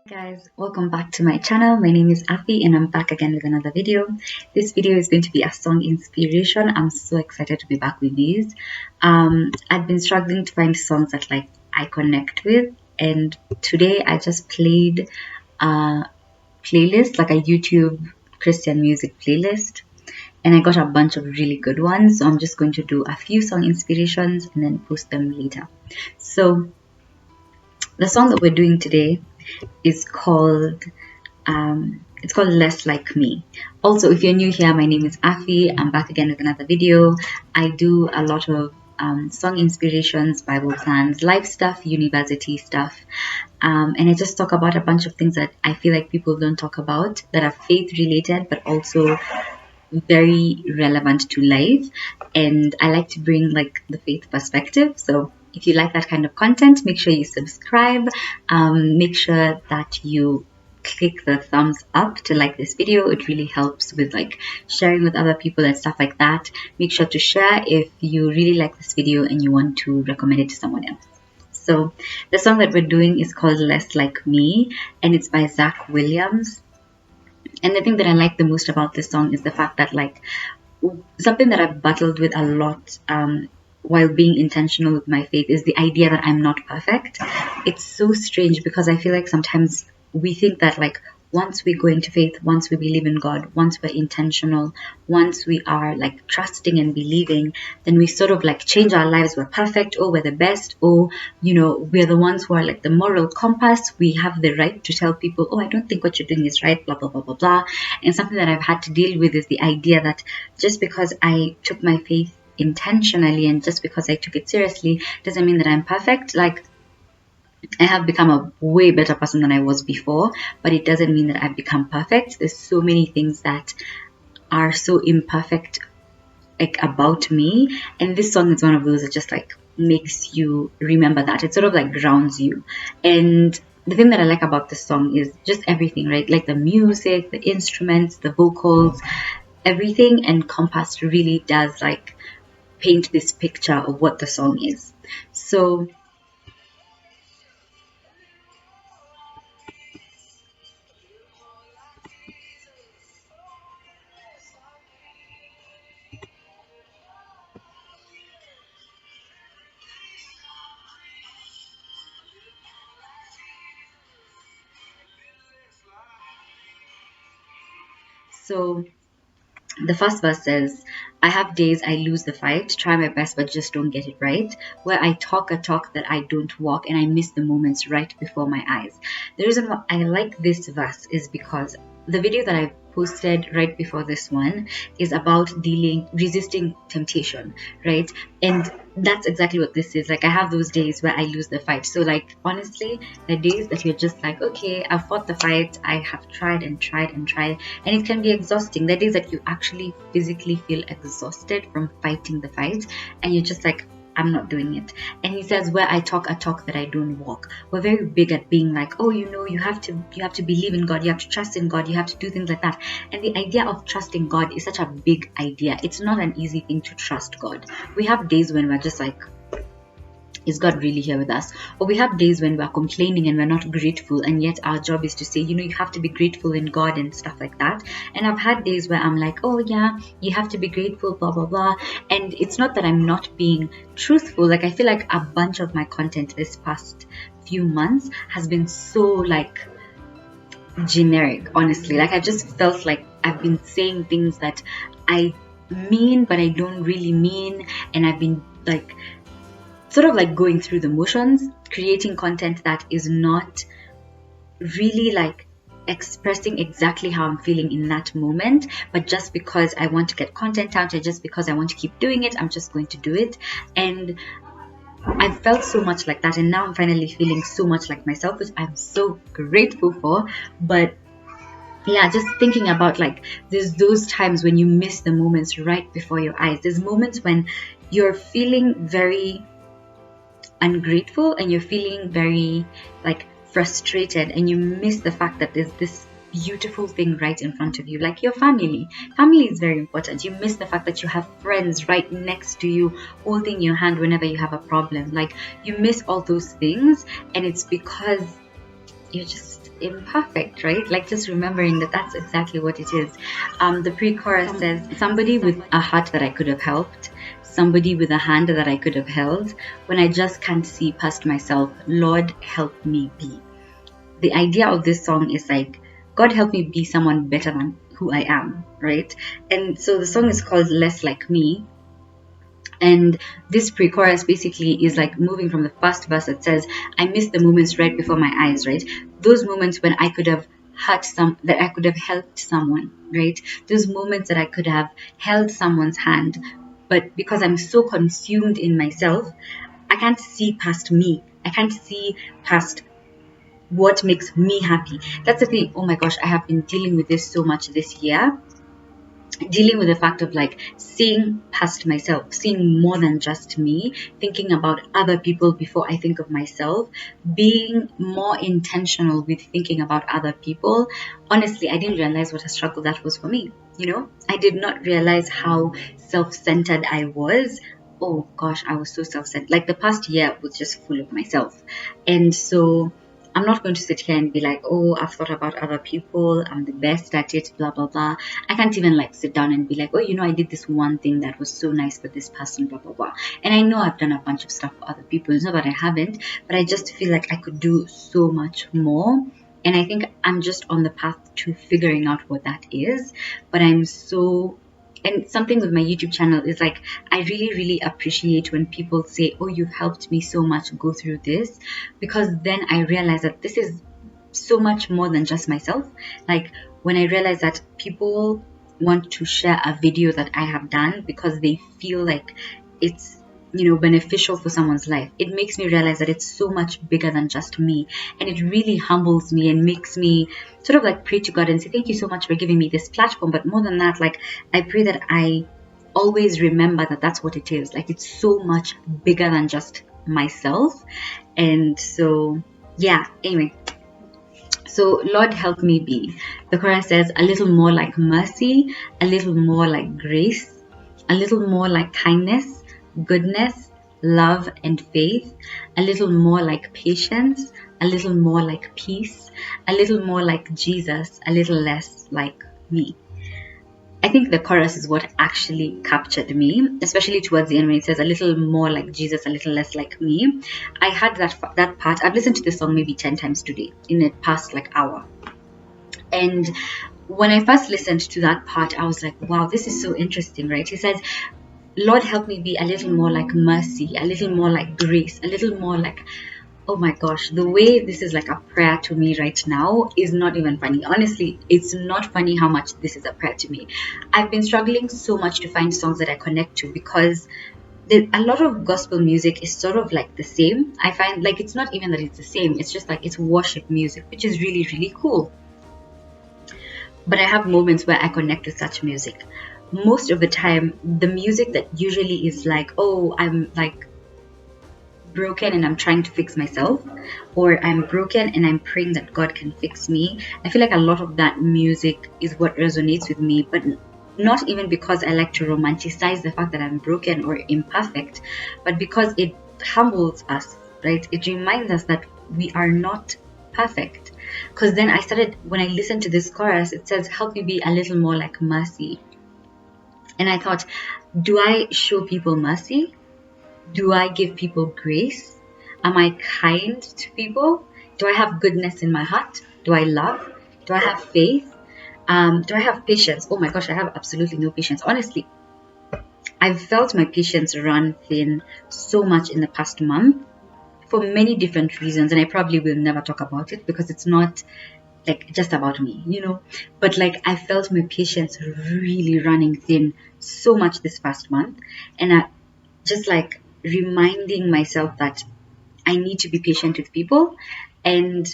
Guys, welcome back to my channel. My name is Afi and I'm back again with another video. This video is going to be a song inspiration. I'm so excited to be back with these. I've been struggling to find songs that I connect with, and today I just played a playlist, like a YouTube Christian music playlist, and I got a bunch of really good ones. So I'm just going to do a few song inspirations and then post them later. So the song that we're doing today is called Less Like Me. Also, if you're new here, my name is Afi. I'm back again with another video. I do a lot of song inspirations, Bible plans, life stuff, university stuff, and I just talk about a bunch of things that I feel like people don't talk about, that are faith related but also very relevant to life. And I like to bring like the faith perspective. So if you like that kind of content, make sure you subscribe. Make sure that you click the thumbs up to like this video. It really helps with like sharing with other people and stuff like that. Make sure to share if you really like this video and you want to recommend it to someone else. So the song that we're doing is called Less Like Me, and it's by Zach Williams. And the thing that I like the most about this song is the fact that something that I've battled with a lot while being intentional with my faith is the idea that I'm not perfect. It's so strange because I feel like sometimes we think that once we go into faith, once we believe in God, once we're intentional, once we are trusting and believing, then we sort of change our lives. We're perfect. Oh, we're the best. Oh, we're the ones who are the moral compass. We have the right to tell people, oh, I don't think what you're doing is right, blah, blah, blah, blah, blah. And something that I've had to deal with is the idea that just because I took my faith intentionally and just because I took it seriously doesn't mean that I'm perfect. I have become a way better person than I was before, but it doesn't mean that I've become perfect. There's so many things that are so imperfect about me, and this song is one of those that just makes you remember that. It sort of grounds you. And the thing that I like about this song is just everything, right? Like the music, the instruments, the vocals, everything encompassed really does paint this picture of what the song is. So the first verse says, I have days I lose the fight, try my best but just don't get it right, where I talk a talk that I don't walk and I miss the moments right before my eyes. The reason why I like this verse is because the video that I posted right before this one is about resisting temptation, right? And that's exactly what this is. I have those days where I lose the fight. So honestly, the days that you're just okay, I've fought the fight, I have tried and tried and tried, and it can be exhausting. The days that you actually physically feel exhausted from fighting the fight and you're just I'm not doing it. And he says, where I talk a talk that I don't walk. We're very big at being oh, you have to believe in God, you have to trust in God, you have to do things like that. And the idea of trusting God is such a big idea. It's not an easy thing to trust God. We have days when we're just is God really here with us? Or we have days when we're complaining and we're not grateful, and yet our job is to say, you have to be grateful in God and stuff like that. And I've had days where I'm oh yeah, you have to be grateful, blah blah blah. And it's not that I'm not being truthful. I feel a bunch of my content this past few months has been so generic, honestly. I just felt I've been saying things that I mean but I don't really mean, and I've been sort of going through the motions, creating content that is not really expressing exactly how I'm feeling in that moment, but just because I want to get content out, or just because I want to keep doing it, I'm just going to do it. And I felt so much like that, and now I'm finally feeling so much like myself, which I'm so grateful for. But yeah, just thinking about there's those times when you miss the moments right before your eyes. There's moments when you're feeling very ungrateful and you're feeling very frustrated, and you miss the fact that there's this beautiful thing right in front of you, like your family. Family is very important. You miss the fact that you have friends right next to you holding your hand whenever you have a problem. You miss all those things, and it's because imperfect, right? Like just remembering that that's exactly what it is. The pre-chorus says, somebody with a heart that I could have helped, somebody with a hand that I could have held, when I just can't see past myself, Lord, help me be. The idea of this song is like, God help me be someone better than who I am, right? And so the song is called Less Like Me. And this pre-chorus basically is like moving from the first verse that says, I miss the moments right before my eyes, right? Those moments when I could have that I could have helped someone, right? Those moments that I could have held someone's hand, but because I'm so consumed in myself, I can't see past me. I can't see past what makes me happy. That's the thing. Oh my gosh, I have been dealing with this so much this year, dealing with the fact of like seeing past myself, seeing more than just me, thinking about other people before I think of myself, being more intentional with thinking about other people. Honestly, I didn't realize what a struggle that was for me. I did not realize how self-centered I was. Oh gosh, I was so self-centered. Like the past year was just full of myself. And so I'm not going to sit here and be like, oh, I've thought about other people, I'm the best at it, blah, blah, blah. I can't even like sit down and be like, oh, I did this one thing that was so nice for this person, blah, blah, blah. And I know I've done a bunch of stuff for other people. It's not that I haven't, but I just feel like I could do so much more. And I think I'm just on the path to figuring out what that is. But and something with my YouTube channel is like, I really, really appreciate when people say, oh, you've helped me so much go through this, because then I realize that this is so much more than just myself. Like when I realize that people want to share a video that I have done because they feel like it's beneficial for someone's life, it makes me realize that it's so much bigger than just me, and it really humbles me and makes me sort of like pray to God and say, thank you so much for giving me this platform. But more than that, like I pray that I always remember that that's what it is. Like it's so much bigger than just myself. And so yeah, anyway, so Lord help me be. The chorus says, a little more like mercy, a little more like grace, a little more like kindness, goodness, love, and faith, a little more like patience, a little more like peace, a little more like Jesus, a little less like me. I think the chorus is what actually captured me, especially towards the end when it says a little more like Jesus, a little less like me. I had that part. I've listened to this song maybe 10 times today in the past like hour. And when I first listened to that part, I was like, wow, this is so interesting, right? He says, Lord, help me be a little more like mercy, a little more like grace, a little more like, oh my gosh, the way this is like a prayer to me right now is not even funny. Honestly, it's not funny how much this is a prayer to me. I've been struggling so much to find songs that I connect to, because a lot of gospel music is sort of like the same. I find like it's not even that it's the same, it's just like it's worship music, which is really, really cool. But I have moments where I connect with such music. Most of the time, the music that usually is like, oh, I'm like broken and I'm trying to fix myself, or I'm broken and I'm praying that God can fix me. I feel like a lot of that music is what resonates with me, but not even because I like to romanticize the fact that I'm broken or imperfect, but because it humbles us, right? It reminds us that we are not perfect. Because then when I listened to this chorus, it says, help me be a little more like mercy. And I thought, do I show people mercy? Do I give people grace? Am I kind to people? Do I have goodness in my heart? Do I love? Do I have faith? Do I have patience? Oh my gosh, I have absolutely no patience. Honestly, I've felt my patience run thin so much in the past month for many different reasons, and I probably will never talk about it because it's not like just about me, but like I felt my patience really running thin so much this past month, and I just like reminding myself that I need to be patient with people. And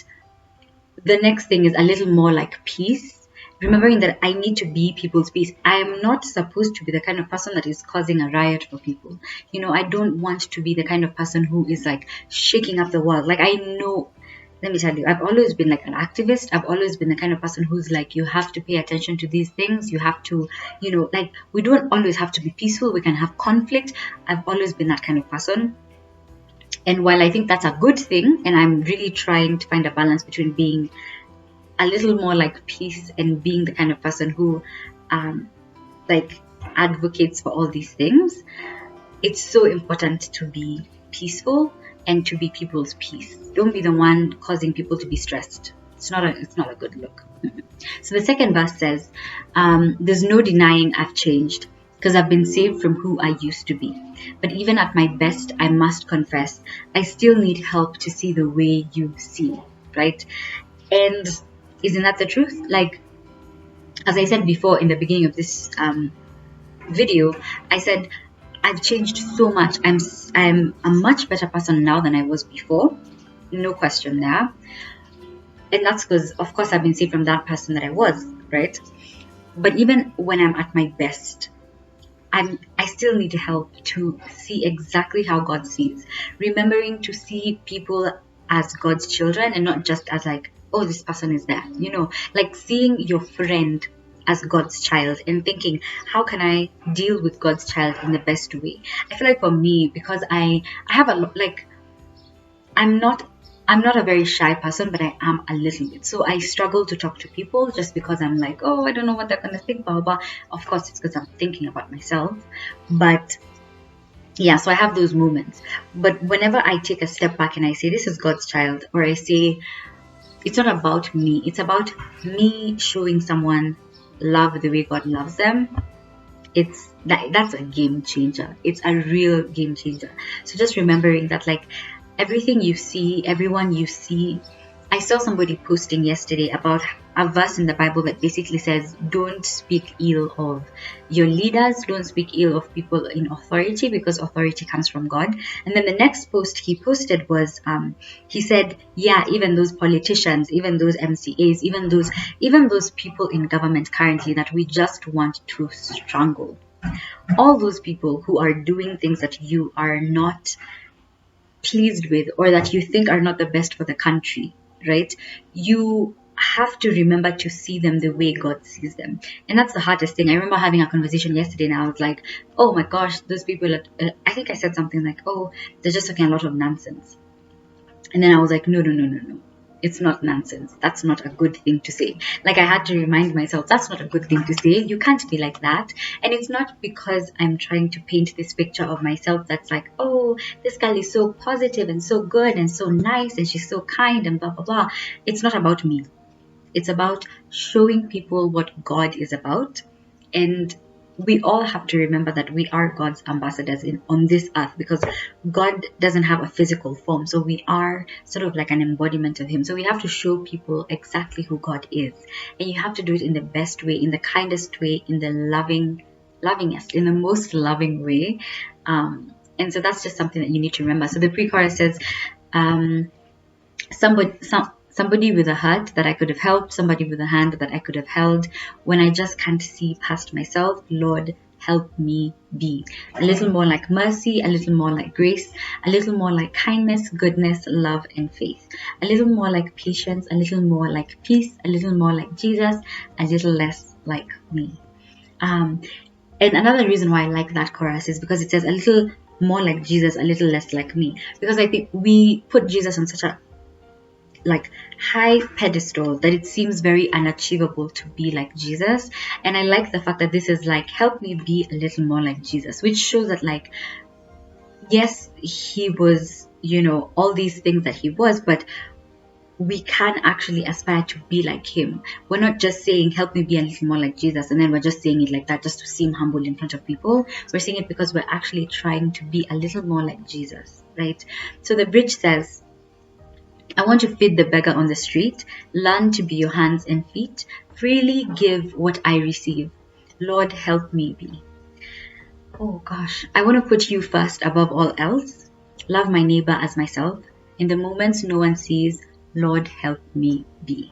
the next thing is a little more like peace, remembering that I need to be people's peace. I am not supposed to be the kind of person that is causing a riot for people. I don't want to be the kind of person who is like shaking up the world. Like I know, let me tell you, I've always been like an activist. I've always been the kind of person who's like, you have to pay attention to these things. You have to, like we don't always have to be peaceful. We can have conflict. I've always been that kind of person. And while I think that's a good thing, and I'm really trying to find a balance between being a little more like peace and being the kind of person who like advocates for all these things, it's so important to be peaceful and to be people's peace. Don't be the one causing people to be stressed. It's not a good look. So the second verse says, there's no denying I've changed, because I've been saved from who I used to be. But even at my best, I must confess, I still need help to see the way you see, right? And isn't that the truth? Like, as I said before in the beginning of this video, I said, I've changed so much. I'm a much better person now than I was before. No question there. And that's because, of course, I've been saved from that person that I was, right? But even when I'm at my best, I still need help to see exactly how God sees. Remembering to see people as God's children and not just as like, oh, this person is there. You know, like seeing your friend as God's child and thinking, how can I deal with God's child in the best way? I feel like for me, because I have a lot, like, I'm not a very shy person, but I am a little bit. So I struggle to talk to people just because I'm like, oh, I don't know what they're gonna think, blah blah. Of course, it's because I'm thinking about myself. But yeah, so I have those moments. But whenever I take a step back and I say, this is God's child, or I say, it's not about me, it's about me showing someone love the way God loves them, that's a game changer. It's a real game changer. So just remembering that, like, everything you see, everyone you see. I saw somebody posting yesterday about a verse in the Bible that basically says, don't speak ill of your leaders, don't speak ill of people in authority, because authority comes from God. And then the next post he posted was, he said, yeah, even those politicians, even those MCAs, even those people in government currently that we just want to strangle, all those people who are doing things that you are not pleased with or that you think are not the best for the country, right? You have to remember to see them the way God sees them. And that's the hardest thing. I remember having a conversation yesterday and I was like, oh my gosh, those people, I think I said something like, oh, they're just talking a lot of nonsense. And then I was like, no. It's not nonsense. That's not a good thing to say. Like, I had to remind myself, that's not a good thing to say. You can't be like that. And it's not because I'm trying to paint this picture of myself that's like, oh, this girl is so positive and so good and so nice and she's so kind and blah, blah, blah. It's not about me. It's about showing people what God is about. And we all have to remember that we are God's ambassadors on this earth, because God doesn't have a physical form. So we are sort of like an embodiment of Him. So we have to show people exactly who God is. And you have to do it in the best way, in the kindest way, in the lovingest, in the most loving way. And so that's just something that you need to remember. So the pre-chorus says, somebody with a heart that I could have helped, somebody with a hand that I could have held. When I just can't see past myself, Lord, help me be a little more like mercy, a little more like grace, a little more like kindness, goodness, love, and faith, a little more like patience, a little more like peace, a little more like Jesus, a little less like me. And another reason why I like that chorus is because it says a little more like Jesus, a little less like me, because I think we put Jesus on such a high pedestal that it seems very unachievable to be like Jesus. And I like the fact that this is like, help me be a little more like Jesus, which shows that, like, yes, he was, all these things that he was, but we can actually aspire to be like him. We're not just saying, help me be a little more like Jesus, and then we're just saying it like that just to seem humble in front of people. We're saying it because we're actually trying to be a little more like Jesus, right? So the bridge says, I want to feed the beggar on the street, learn to be your hands and feet, freely give what I receive. Lord, help me be. Oh gosh, I want to put you first above all else. Love my neighbor as myself. In the moments no one sees, Lord, help me be.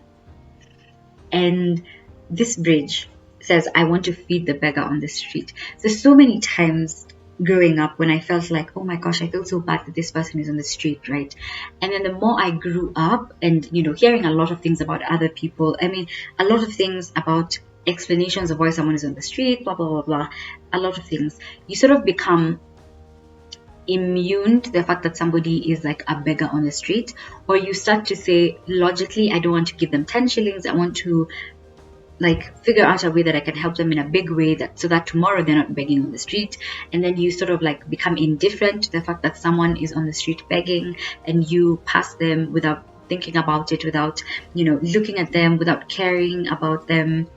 And this bridge says, I want to feed the beggar on the street. There's so many times growing up when I felt like, oh my gosh, I feel so bad that this person is on the street, right? And then the more I grew up and, hearing a lot of things about other people, a lot of things about explanations of why someone is on the street, blah, blah, blah, blah, a lot of things, you sort of become immune to the fact that somebody is like a beggar on the street, or you start to say logically, I don't want to give them 10 shillings, I want to like figure out a way that I can help them in a big way, that so that tomorrow they're not begging on the street. And then you sort of like become indifferent to the fact that someone is on the street begging, and you pass them without thinking about it, without, you know, looking at them, without caring about them.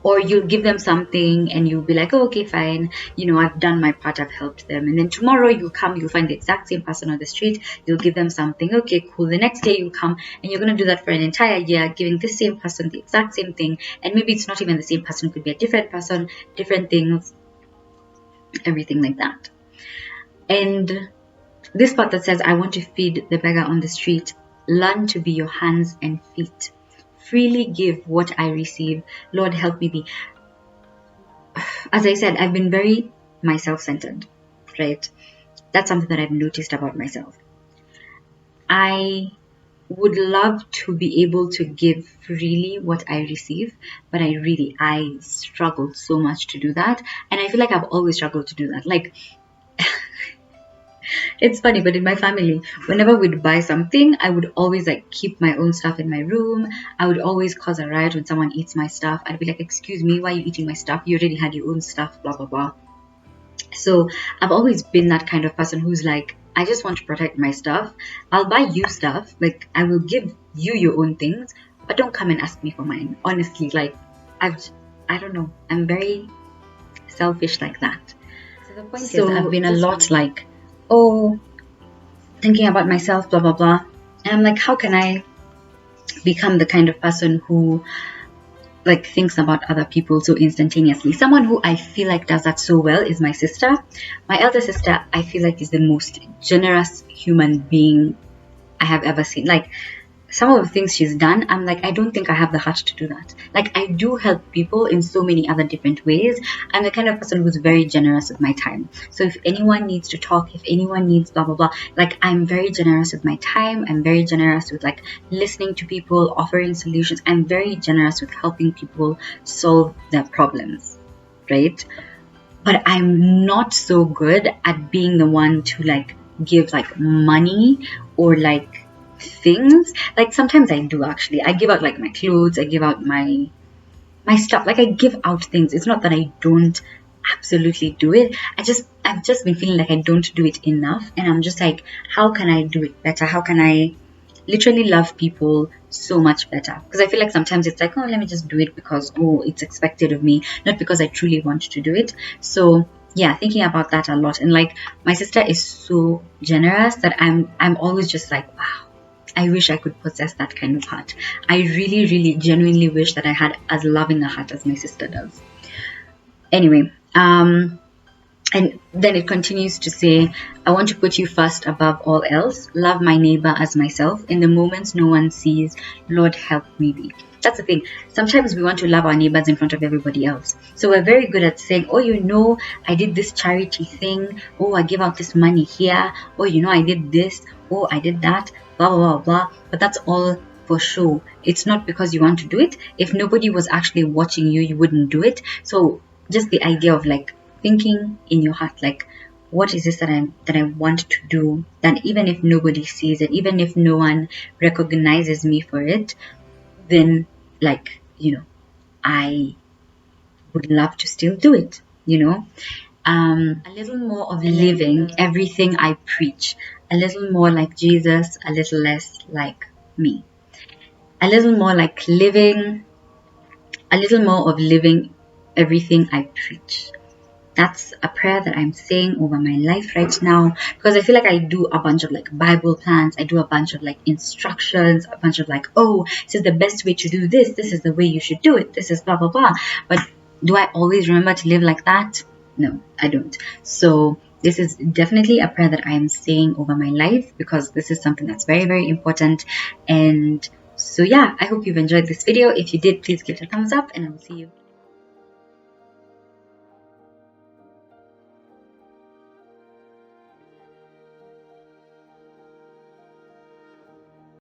Or you'll give them something and you'll be like, oh, okay, fine, you know, I've done my part, I've helped them. And then tomorrow you'll come, you'll find the exact same person on the street, you'll give them something, okay, cool. The next day you'll come and you're going to do that for an entire year, giving the same person the exact same thing. And maybe it's not even the same person, it could be a different person, different things, everything like that. And this part that says, I want to feed the beggar on the street, learn to be your hands and feet. Freely give what I receive. Lord, help me be. As I said, I've been very myself-centered, right? That's something that I've noticed about myself. I would love to be able to give freely what I receive, but I struggle so much to do that. And I feel like I've always struggled to do that. Like, it's funny, but in my family, whenever we'd buy something, I would always like keep my own stuff in my room. I would always cause a riot when someone eats my stuff. I'd be like, excuse me, why are you eating my stuff? You already had your own stuff, blah, blah, blah. So I've always been that kind of person who's like, I just want to protect my stuff. I'll buy you stuff. Like, I will give you your own things, but don't come and ask me for mine. Honestly, like, I don't know. I'm very selfish like that. So the point is, I've been a lot like, oh, thinking about myself, blah, blah, blah. And I'm like, how can I become the kind of person who like thinks about other people so instantaneously? Someone who I feel like does that so well is my sister. My elder sister, I feel like, is the most generous human being I have ever seen. Like, some of the things she's done, I'm like, I don't think I have the heart to do that. Like, I do help people in so many other different ways. I'm the kind of person who's very generous with my time. So if anyone needs to talk, if anyone needs blah, blah, blah, like, I'm very generous with my time. I'm very generous with like listening to people, offering solutions. I'm very generous with helping people solve their problems, right? But I'm not so good at being the one to like give like money or like things. Like, sometimes I do, actually. I give out like my clothes, I give out my stuff. Like, I give out things. It's not that I don't absolutely do it. I've just been feeling like I don't do it enough, and I'm just like, how can I do it better? How can I literally love people so much better? Because I feel like sometimes it's like, oh, let me just do it because, oh, it's expected of me, not because I truly want to do it. So yeah, thinking about that a lot. And like, my sister is so generous that I'm always just like, wow, I wish I could possess that kind of heart. I really, really, genuinely wish that I had as loving a heart as my sister does. Anyway, and then it continues to say, I want to put you first above all else. Love my neighbor as myself. In the moments no one sees, Lord, help me be. That's the thing. Sometimes we want to love our neighbors in front of everybody else. So we're very good at saying, oh, you know, I did this charity thing. Oh, I gave out this money here. Oh, you know, I did this. Oh, I did that. Blah, blah, blah, blah. But that's all for show. It's not because you want to do it. If nobody was actually watching you, you wouldn't do it. So just the idea of like thinking in your heart, like, what is this that I want to do, that even if nobody sees it, even if no one recognizes me for it, then like, you know, I would love to still do it, you know. A little more of living everything I preach, a little more like Jesus, a little less like me, a little more like living, a little more of living everything I preach. That's a prayer that I'm saying over my life right now, because I feel like I do a bunch of like Bible plans, I do a bunch of like instructions, a bunch of like, oh, this is the best way to do this, this is the way you should do it, this is blah blah blah. But do I always remember to live like that? No, I don't. So this is definitely a prayer that I am saying over my life, because this is something that's very, very important. And so yeah, I hope you've enjoyed this video. If you did, please give it a thumbs up, and I will see you